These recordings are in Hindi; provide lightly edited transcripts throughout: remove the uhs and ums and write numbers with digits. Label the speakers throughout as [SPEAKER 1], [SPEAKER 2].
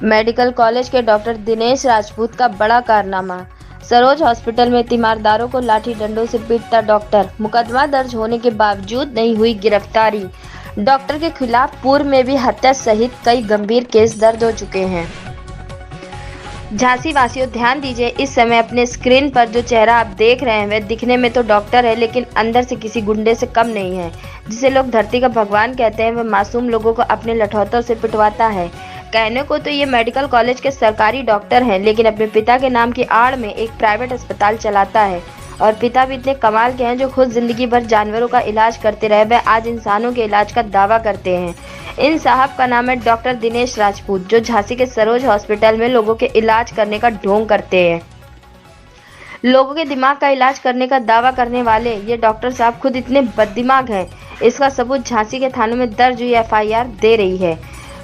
[SPEAKER 1] मेडिकल कॉलेज के डॉक्टर दिनेश राजपूत का बड़ा कारनामा। सरोज हॉस्पिटल में तीमारदारों को लाठी डंडों से पीटता डॉक्टर, मुकदमा दर्ज होने के बावजूद नहीं हुई गिरफ्तारी। डॉक्टर के खिलाफ पूर्व में भी हत्या सहित कई गंभीर केस दर्ज हो चुके हैं। झांसी वासियों ध्यान दीजिए, इस समय अपने स्क्रीन पर जो चेहरा आप देख रहे हैं वह दिखने में तो डॉक्टर है, लेकिन अंदर से किसी गुंडे से कम नहीं है। जिसे लोग धरती का भगवान कहते हैं, वह मासूम लोगों को अपने लठौतों से पिटवाता है। कहने को तो ये मेडिकल कॉलेज के सरकारी डॉक्टर हैं, लेकिन अपने पिता के नाम की आड़ में एक प्राइवेट अस्पताल चलाता है। और पिता भी इतने कमाल के हैं जो खुद जिंदगी भर जानवरों का इलाज करते रहे, वह आज इंसानों के इलाज का दावा करते हैं। इन साहब का नाम है डॉक्टर दिनेश राजपूत, जो झांसी के सरोज हॉस्पिटल में लोगों के इलाज करने का ढोंग करते हैं। लोगों के दिमाग का इलाज करने का दावा करने वाले ये डॉक्टर साहब खुद इतने बददिमाग हैं, इसका सबूत झांसी के थानों में दर्ज हुई एफआईआर दे रही है।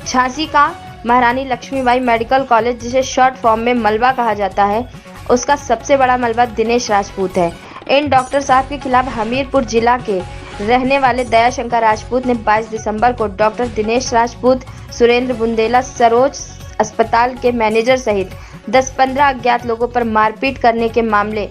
[SPEAKER 1] झांसी का महारानी लक्ष्मीबाई मेडिकल कॉलेज, जिसे शॉर्ट फॉर्म में मलबा कहा जाता है, उसका सबसे बड़ा मलबा दिनेश राजपूत है। इन डॉक्टर साहब के खिलाफ हमीरपुर जिला के रहने वाले दयाशंकर राजपूत ने 22 दिसंबर को डॉक्टर दिनेश राजपूत, सुरेंद्र बुंदेला, सरोज अस्पताल के मैनेजर सहित 10-15 अज्ञात लोगों पर मारपीट करने के मामले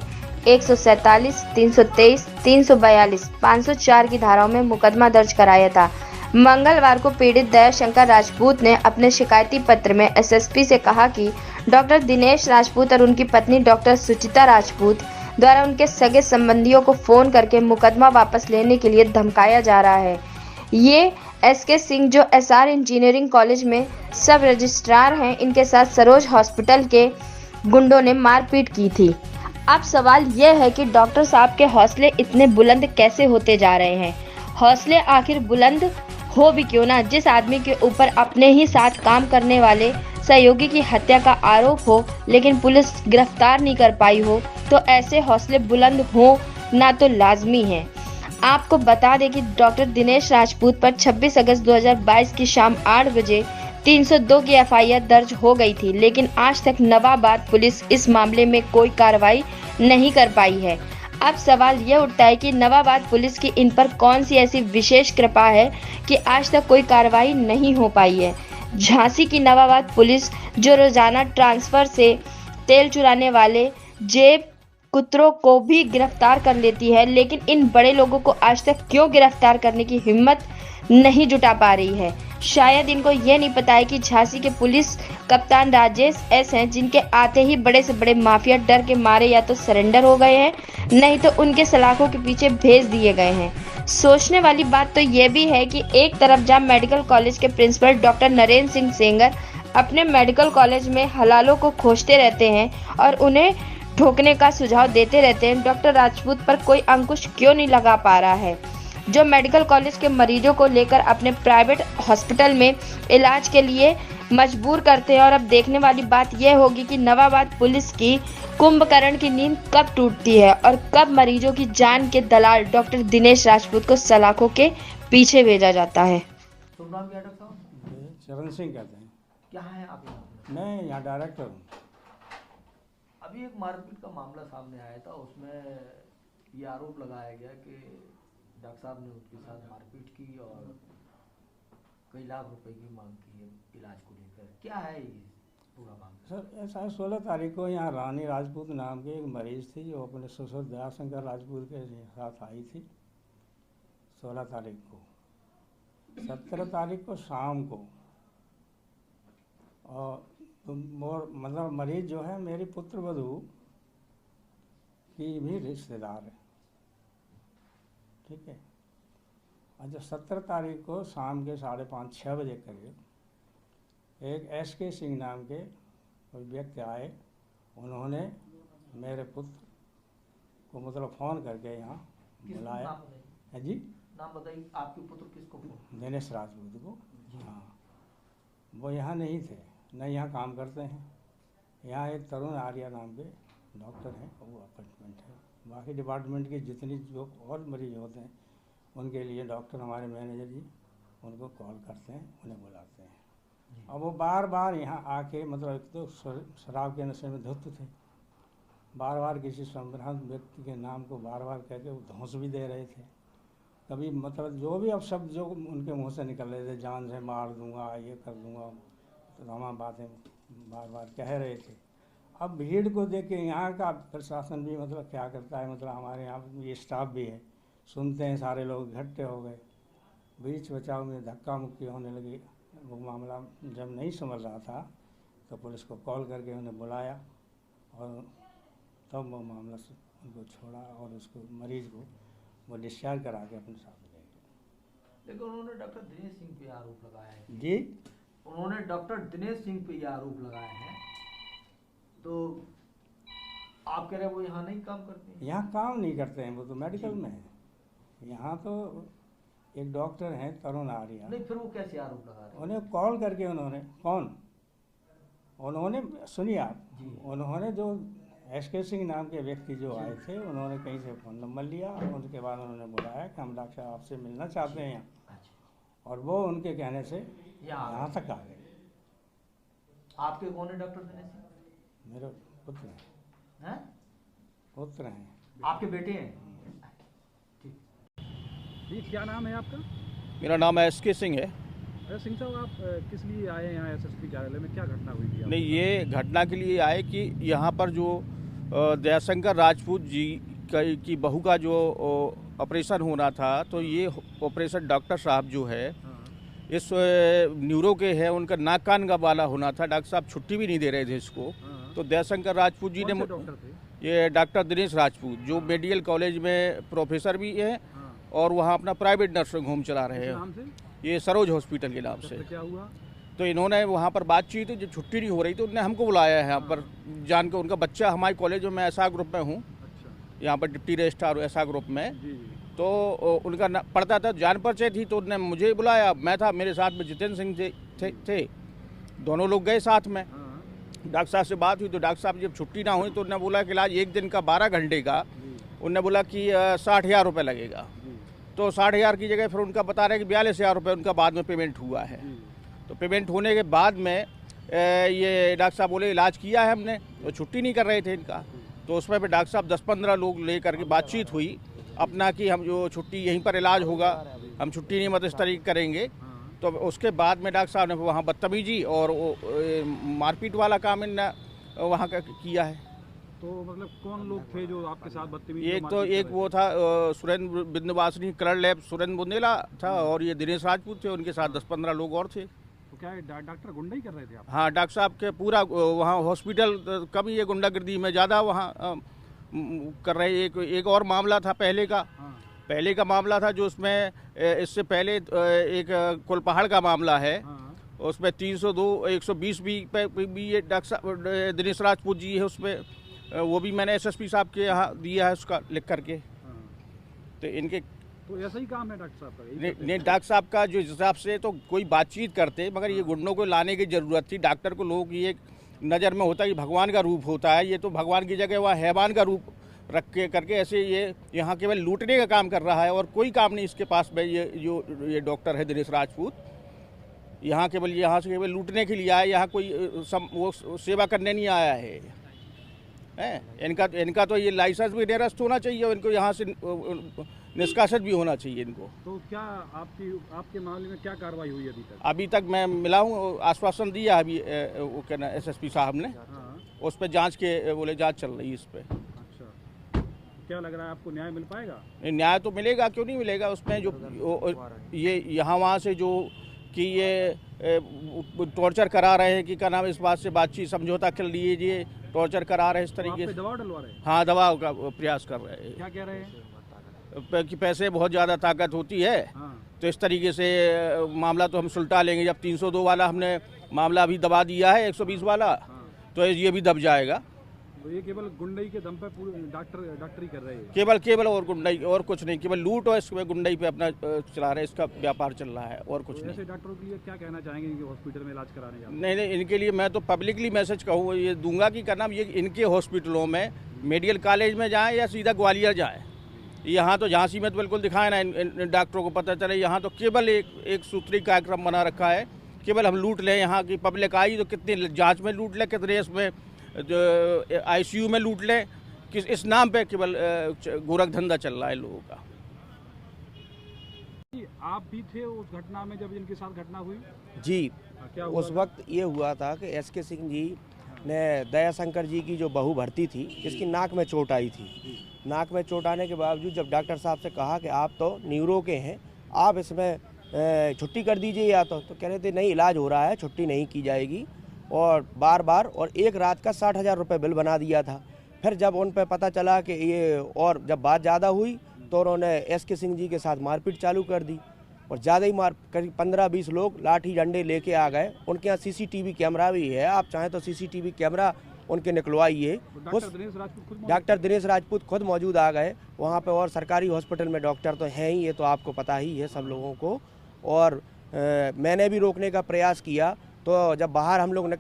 [SPEAKER 1] 147, 323, 342, 504 की धाराओं में मुकदमा दर्ज कराया था। मंगलवार को पीड़ित दयाशंकर राजपूत ने अपने शिकायती पत्र में एसएसपी से कहा कि डॉक्टर दिनेश राजपूत और उनकी पत्नी डॉक्टर सुचिता राजपूत द्वारा उनके सगे संबंधियों को फोन करके मुकदमा वापस लेने के लिए धमकाया जा रहा है। ये एसके सिंह, जो एसआर इंजीनियरिंग कॉलेज में सब रजिस्ट्रार हैं, इनके साथ सरोज हॉस्पिटल के गुंडों ने मारपीट की थी। अब सवाल यह है कि डॉक्टर साहब के हौसले इतने बुलंद कैसे होते जा रहे हैं। हौसले आखिर बुलंद हो भी क्यों ना, जिस आदमी के ऊपर अपने ही साथ काम करने वाले सहयोगी की हत्या का आरोप हो, लेकिन पुलिस गिरफ्तार नहीं कर पाई हो, तो ऐसे हौसले बुलंद हो ना तो लाजमी है। आपको बता दें कि डॉक्टर दिनेश राजपूत पर 26 अगस्त 2022 की शाम 8 बजे 302 की एफआईआर दर्ज हो गई थी, लेकिन आज तक नवाबाद पुलिस इस मामले में कोई कार्रवाई नहीं कर पाई है। अब सवाल यह उठता है कि नवाबाद पुलिस की इन पर कौन सी ऐसी विशेष कृपा है कि आज तक कोई कार्रवाई नहीं हो पाई है। झांसी की नवाबाद पुलिस, जो रोजाना ट्रांसफर से तेल चुराने वाले जेब कुत्रों को भी गिरफ्तार कर लेती है, लेकिन इन बड़े लोगों को आज तक क्यों गिरफ्तार करने की हिम्मत नहीं जुटा पा रही है। शायद इनको ये नहीं पता है कि झांसी के पुलिस कप्तान राजेश एस हैं, जिनके आते ही बड़े से बड़े माफिया डर के मारे या तो सरेंडर हो गए हैं, नहीं तो उनके सलाखों के पीछे भेज दिए गए हैं। सोचने वाली बात तो ये भी है कि एक तरफ जहां मेडिकल कॉलेज के प्रिंसिपल डॉक्टर नरेंद्र सिंह सेंगर अपने मेडिकल कॉलेज में हलालों को खोजते रहते हैं और उन्हें ठोकने का सुझाव देते रहते हैं, डॉक्टर राजपूत पर कोई अंकुश क्यों नहीं लगा पा रहा है, जो मेडिकल कॉलेज के मरीजों को लेकर अपने प्राइवेट हॉस्पिटल में इलाज के लिए मजबूर करते हैं। और अब देखने वाली बात यह होगी कि नवाबाद पुलिस की कुंभकर्ण की नींद कब टूटती है और कब मरीजों की जान के दलाल डॉक्टर दिनेश राजपूत को सलाखों के पीछे भेजा जाता है।
[SPEAKER 2] शुभ नाम क्या डॉक्टर साहब?
[SPEAKER 3] चरण सिंह कहते हैं।
[SPEAKER 2] क्या है आप यहाँ?
[SPEAKER 3] मैं यहाँ डायरेक्टर हूँ।
[SPEAKER 2] अभी एक मारपीट का मामला सामने आया था, उसमें ये आरोप लगाया गया कि डॉक्टर साहब ने उसके साथ मारपीट की और कई लाख रुपए की मांग की है इलाज को लेकर। क्या है ये पूरा मामला?
[SPEAKER 3] सर ऐसा है, 16 तारीख को यहाँ रानी राजपूत नाम की एक मरीज थी, जो अपने ससुर दयाशंकर राजपूत के साथ आई थी 16 तारीख को। 17 तारीख को शाम को, और मतलब मरीज जो है मेरी पुत्र वधू की भी रिश्तेदार है, ठीक है। और जब 17 तारीख को शाम के 5:30-6 बजे करीब एक एसके सिंह नाम के कोई व्यक्ति आए, उन्होंने मेरे पुत्र को मतलब फ़ोन करके यहाँ बुलाया है। जी
[SPEAKER 2] नाम बताइए, आपके पुत्र किसको?
[SPEAKER 3] दिनेश राजपूत को। हाँ, वो यहाँ नहीं थे, न यहाँ काम करते हैं। यहाँ एक तरुण आर्या नाम के डॉक्टर हैं, वो अपॉइंटमेंट है। बाकी डिपार्टमेंट के जितनी जो और मरीज होते हैं उनके लिए डॉक्टर हमारे मैनेजर जी उनको कॉल करते हैं, उन्हें बुलाते हैं। और वो बार बार यहाँ आके मतलब एक तो शराब के नशे में धुत थे, बार बार किसी संभ्रांत व्यक्ति के नाम को बार बार कह के वो धौंस भी दे रहे थे। कभी मतलब जो भी अब शब्द जो उनके मुँह से निकल रहे थे, जान से मार दूंगा, ये कर दूंगा, तो तमाम बातें बार बार कह रहे थे। अब भीड़ को देख के यहाँ का प्रशासन भी मतलब क्या करता है, मतलब हमारे यहाँ ये स्टाफ भी है, सुनते हैं, सारे लोग इकट्ठे हो गए। बीच बचाव में धक्का मुक्की होने लगी। वो मामला जब नहीं समझ रहा था तो पुलिस को कॉल करके उन्हें बुलाया और तब वो मामला से उनको छोड़ा और उसको मरीज को वो डिस्चार्ज करा के अपने साथ ले गए।
[SPEAKER 2] लेकिन उन्होंने डॉक्टर दिनेश सिंह पे आरोप लगाया है।
[SPEAKER 3] जी,
[SPEAKER 2] उन्होंने डॉक्टर दिनेश सिंह पे ये आरोप लगाए हैं, तो आप कह रहे हैं वो यहाँ नहीं काम करते हैं?
[SPEAKER 3] यहाँ काम नहीं करते हैं, वो तो मेडिकल में है। यहाँ तो एक डॉक्टर हैं तरुण आर्या,
[SPEAKER 2] नहीं, फिर वो कैसे आरोप लगा रहे हैं?
[SPEAKER 3] उन्हें कॉल करके उन्होंने सुनिए आप,
[SPEAKER 2] जी।
[SPEAKER 3] उन्होंने जो SK सिंह नाम के व्यक्ति जो आए थे, उन्होंने कहीं से फ़ोन नंबर लिया और उनके बाद उन्होंने बुलाया कि हम डॉक्टर साहब आपसे मिलना चाहते हैं यहाँ,
[SPEAKER 2] अच्छा,
[SPEAKER 3] और वो उनके कहने से यहाँ तक आ गए।
[SPEAKER 2] आपके कौन है डॉक्टर दिनेश सिंह?
[SPEAKER 3] मेरे पुत्र हैं,
[SPEAKER 2] हैं?
[SPEAKER 3] पुत्र हैं।
[SPEAKER 2] आपके बेटे हैं? ठीक।
[SPEAKER 4] जी, क्या नाम है आपका?
[SPEAKER 5] मेरा नाम SK सिंह है।
[SPEAKER 4] अरे सिंह साहब, आप किस लिए आए यहाँ SSP कार्यालय में? क्या घटना हुई थी?
[SPEAKER 5] नहीं, ये घटना के लिए आए कि यहाँ पर जो दयाशंकर राजपूत जी की बहू का जो ऑपरेशन होना था, तो ये ऑपरेशन डॉक्टर साहब जो है इस न्यूरो के है, उनका नाक कान का वाला होना था। डॉक्टर साहब छुट्टी भी नहीं दे रहे थे इसको। तो दयाशंकर राजपूत जी ने,
[SPEAKER 4] डॉक्टर थे?
[SPEAKER 5] ये डॉक्टर दिनेश राजपूत जो मेडिकल कॉलेज में प्रोफेसर भी है और वहाँ अपना प्राइवेट नर्सिंग होम चला रहे हैं, ये सरोज हॉस्पिटल के नाम से।
[SPEAKER 4] क्या हुआ?
[SPEAKER 5] तो इन्होंने वहाँ पर बातचीत, जब छुट्टी नहीं हो रही तो उन्होंने हमको बुलाया है यहाँ पर, जान के उनका बच्चा हमारे कॉलेज में SR ग्रुप में हूँ, यहाँ पर डिप्टी रजिस्ट्रार SR ग्रुप में। तो उनका पढ़ता था, जान परिचय थी, तो उन्होंने मुझे बुलाया। मैं था, मेरे साथ में जितेंद्र सिंह थे, दोनों लोग गए साथ में। डॉक्टर साहब से बात हुई तो डॉक्टर साहब जब छुट्टी ना हुई तो उन्होंने बोला कि इलाज एक दिन का 12 घंटे का, उन्होंने बोला कि 60,000 रुपये लगेगा। तो 60,000 की जगह फिर उनका बता रहे हैं कि 42,000 रुपये उनका बाद में पेमेंट हुआ है। तो पेमेंट होने के बाद में ये डॉक्टर साहब बोले इलाज किया है हमने, तो छुट्टी नहीं कर रहे थे इनका। तो उसमें फिर डॉक्टर साहब 10-15 लोग ले करके बातचीत हुई अपना कि हम जो छुट्टी यहीं पर इलाज होगा, हम छुट्टी नहीं मतलब इस तरीके करेंगे। तो उसके बाद में डॉक्टर साहब ने वहाँ बदतमीजी और मारपीट वाला काम इनने वहाँ का किया है।
[SPEAKER 4] तो मतलब कौन लोग थे जो आपके साथ बदतमीजी?
[SPEAKER 5] एक वो था सुरेंद्र बिंदवासिनी, कलर लैब सुरेंद्र बुंदेला था, और ये दिनेश राजपूत थे, उनके साथ 10-15 लोग और थे।
[SPEAKER 4] तो क्या डॉक्टर गुंडा ही कर रहे थे आप?
[SPEAKER 5] हाँ, डॉक्टर साहब के पूरा वहाँ हॉस्पिटल कम ही है, गुंडागर्दी में ज़्यादा वहाँ कर रहे। एक और मामला था पहले का मामला था जो उसमें इससे पहले एक कुलपहाड़ का मामला है, उसमें 302 120 भी ये डॉक्टर साहब दिनेश राजपूत जी है, उसमें वो भी मैंने SSP साहब के यहाँ दिया है उसका लिख करके। तो इनके
[SPEAKER 4] तो ऐसा ही काम है डॉक्टर साहब का?
[SPEAKER 5] नहीं, डॉक्टर साहब का जो हिसाब से तो कोई बातचीत करते, मगर ये गुंडों को लाने की ज़रूरत थी। डॉक्टर को लोग ये नज़र में होता है कि भगवान का रूप होता है, ये तो भगवान की जगह वह हैवान का रूप रख के करके ऐसे ये यहाँ केवल लूटने का काम कर रहा है और कोई काम नहीं इसके पास में। ये डॉक्टर है दिनेश राजपूत, यहाँ से केवल लूटने के लिए आया, यहाँ कोई वो सेवा करने नहीं आया है। इनका तो ये लाइसेंस भी निरस्त होना चाहिए और इनको यहाँ से निष्कासित भी होना चाहिए इनको।
[SPEAKER 4] तो क्या आपके मामले में क्या कार्रवाई हुई
[SPEAKER 5] अभी तक मैं मिला हूँ, आश्वासन दिया अभी वो कहना SSP साहब ने, उस पर जांच के बोले जांच चल रही है इस पर।
[SPEAKER 4] अच्छा, क्या लग रहा है आपको न्याय मिल पाएगा?
[SPEAKER 5] न्याय तो मिलेगा, क्यों नहीं मिलेगा। उसमें जो ये यहाँ वहाँ से जो कि ये टॉर्चर करा रहे हैं कि क्या नाम, इस बात से बातचीत समझौता कर लीजिए, टॉर्चर करा रहे हैं इस तरीके से।
[SPEAKER 4] दबाव डलवा रहे हैं?
[SPEAKER 5] हाँ, दबाव का प्रयास कर रहे हैं।
[SPEAKER 4] क्या कह रहे हैं?
[SPEAKER 5] कि पैसे बहुत ज़्यादा ताकत होती है, तो इस तरीके से मामला तो हम सुलटा लेंगे। जब 302 वाला हमने मामला अभी दबा दिया है, 120 वाला, तो ये भी दब जाएगा।
[SPEAKER 4] तो ये केवल गुंडई के दम पे पूरे डॉक्टरी कर रहे हैं?
[SPEAKER 5] केवल और गुंडई और कुछ नहीं, केवल लूट और इसमें गुंडई पे अपना चला रहे, इसका व्यापार चल रहा है और कुछ नहीं।
[SPEAKER 4] ऐसे डॉक्टरों के लिए क्या कहना चाहेंगे कि हॉस्पिटल में इलाज कराने जाते?
[SPEAKER 5] नहीं, इनके लिए मैं तो पब्लिकली मैसेज कहूँ ये दूंगा कि क्या नाम, ये इनके हॉस्पिटलों में मेडिकल कॉलेज में जाएँ या सीधा ग्वालियर जाएँ। यहाँ तो झांसी में तो बिल्कुल दिखाए ना, इन डॉक्टरों को पता चले। यहाँ तो केवल एक सूत्री कार्यक्रम बना रखा है, केवल हम लूट लें। यहाँ की पब्लिक आई तो कितनी जांच में लूट लें, कितने इसमें ICU में लूट लें, किस इस नाम पे केवल गोरख धंधा चल रहा है लोगों का।
[SPEAKER 4] आप भी थे उस घटना में जब इनके साथ घटना हुई?
[SPEAKER 6] जी,
[SPEAKER 4] क्या हुआ
[SPEAKER 6] उस
[SPEAKER 4] था?
[SPEAKER 6] वक्त ये हुआ था कि एसके सिंह जी ने दयाशंकर जी की जो बहू भर्ती थी, इसकी नाक में चोट आई थी। नाक में चोट आने के बावजूद जब डॉक्टर साहब से कहा कि आप तो न्यूरो के हैं, आप इसमें छुट्टी कर दीजिए या तो कह रहे थे नहीं, इलाज हो रहा है, छुट्टी नहीं की जाएगी। और बार बार और एक रात का 60,000 रुपये बिल बना दिया था। फिर जब उन पर पता चला कि ये, और जब बात ज़्यादा हुई तो उन्होंने एसके सिंह जी के साथ मारपीट चालू कर दी और ज़्यादा ही करीब 15-20 लोग लाठी डंडे लेके आ गए। उनके यहाँ सीसीटीवी कैमरा भी है, आप चाहें तो सीसीटीवी कैमरा उनके निकलवाइए। डॉक्टर दिनेश राजपूत खुद मौजूद आ गए वहाँ पे, और सरकारी हॉस्पिटल में डॉक्टर तो हैं ही, ये तो आपको पता ही है सब लोगों को। और मैंने भी रोकने का प्रयास किया, तो जब बाहर हम लोग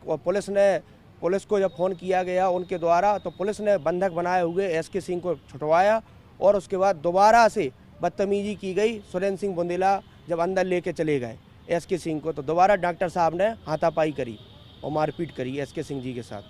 [SPEAKER 6] पुलिस को जब फ़ोन किया गया उनके द्वारा, तो पुलिस ने बंधक बनाए हुए एसके सिंह को छुटवाया और उसके बाद दोबारा से बदतमीजी की गई। सुरेंद्र सिंह बुंदेला जब अंदर लेके चले गए एसके सिंह को, तो दोबारा डॉक्टर साहब ने हाथापाई करी और मारपीट करी एसके सिंह जी के साथ।